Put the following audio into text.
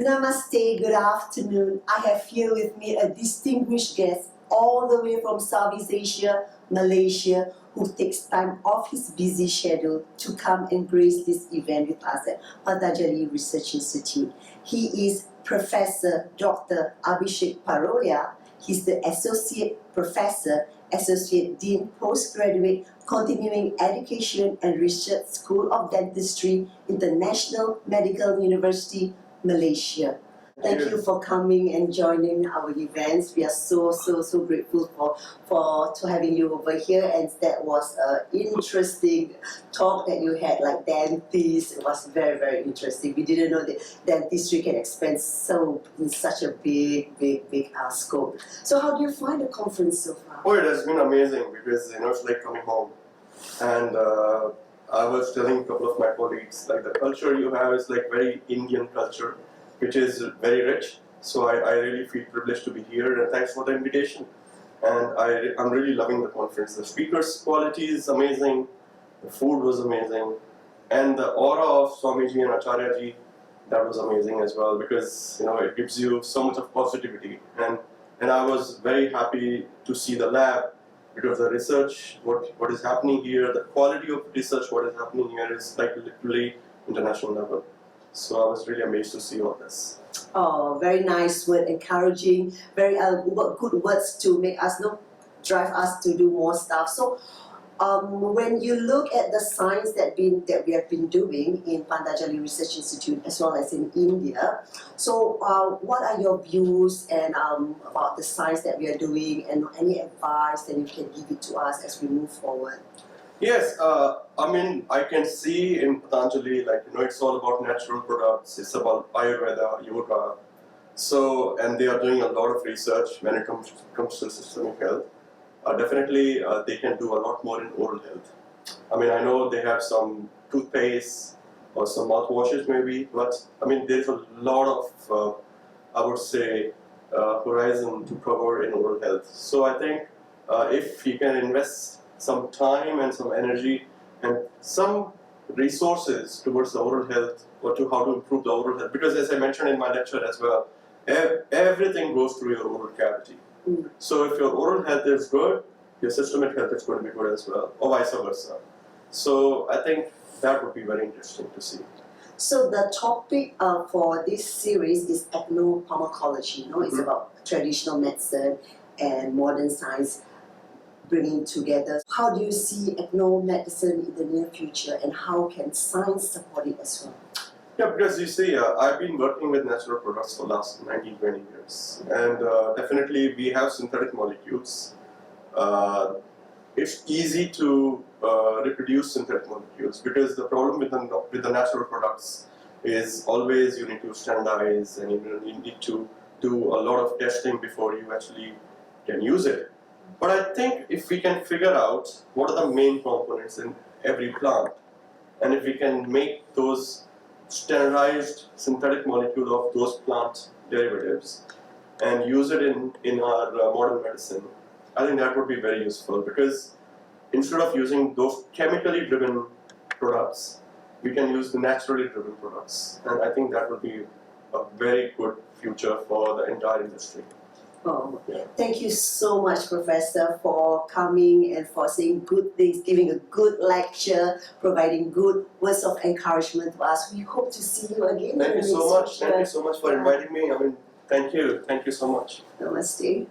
Namaste, good afternoon. I have here with me a distinguished guest all the way from Southeast Asia, Malaysia, who takes time off his busy schedule to come and grace this event with us at Patanjali Research Institute. He is Professor Dr. Abhishek Parolia. He's the Associate Professor, Associate Dean, Postgraduate, Continuing Education and Research School of Dentistry, International Medical University, Malaysia. Thank you for coming and joining our events. We are so grateful to having you over here, and that was an interesting talk that you had, like dentist. It was very interesting. We didn't know that dentistry can expand in such a big scope. So how do you find the conference so far? Oh, it has been amazing because it's like coming home. And I was telling a couple of my colleagues, like the culture you have is like very Indian culture, which is very rich. So I really feel privileged to be here, and thanks for the invitation. And I'm really loving the conference. The speakers' quality is amazing, the food was amazing, and the aura of Swamiji and Acharya-ji, that was amazing as well, because it gives you so much of positivity. And I was very happy to see the lab, because the research, what is happening here, the quality of research, what is happening here is like literally international level. So I was really amazed to see all this. Oh, very nice word, encouraging, very good words to make us drive us to do more stuff. So when you look at the science that we have been doing in Patanjali Research Institute as well as in India, so what are your views and about the science that we are doing, and any advice that you can give it to us as we move forward? Yes, I can see in Patanjali, it's all about natural products, it's about Ayurveda, yoga. So, and they are doing a lot of research when it comes to systemic health. Definitely, they can do a lot more in oral health. I know they have some toothpaste or some mouthwashes maybe, but there's a lot of, I would say, horizon to cover in oral health. So I think if you can invest some time and some energy and some resources towards the oral health, or to how to improve the oral health, because as I mentioned in my lecture as well, everything goes through your oral cavity. So if your oral health is good, your systemic health is going to be good as well, or vice versa. So I think that would be very interesting to see. So the topic for this series is ethnopharmacology. It's about traditional medicine and modern science bringing together. How do you see ethno-medicine in the near future, and how can science support it as well? Yeah, because you see, I've been working with natural products for the last 19-20 years, and definitely we have synthetic molecules. It's easy to reproduce synthetic molecules, because the problem with the natural products is always you need to standardize, and you need to do a lot of testing before you actually can use it. But I think if we can figure out what are the main components in every plant, and if we can make those standardized synthetic molecule of those plant derivatives and use it in our modern medicine, I think that would be very useful, because instead of using those chemically driven products, we can use the naturally driven products, and I think that would be a very good future for the entire industry. Oh, thank you so much, Professor, for coming and for saying good things, giving a good lecture, providing good words of encouragement to us. We hope to see you again. Thank you so much. Thank you so much for inviting me. Thank you so much. Namaste.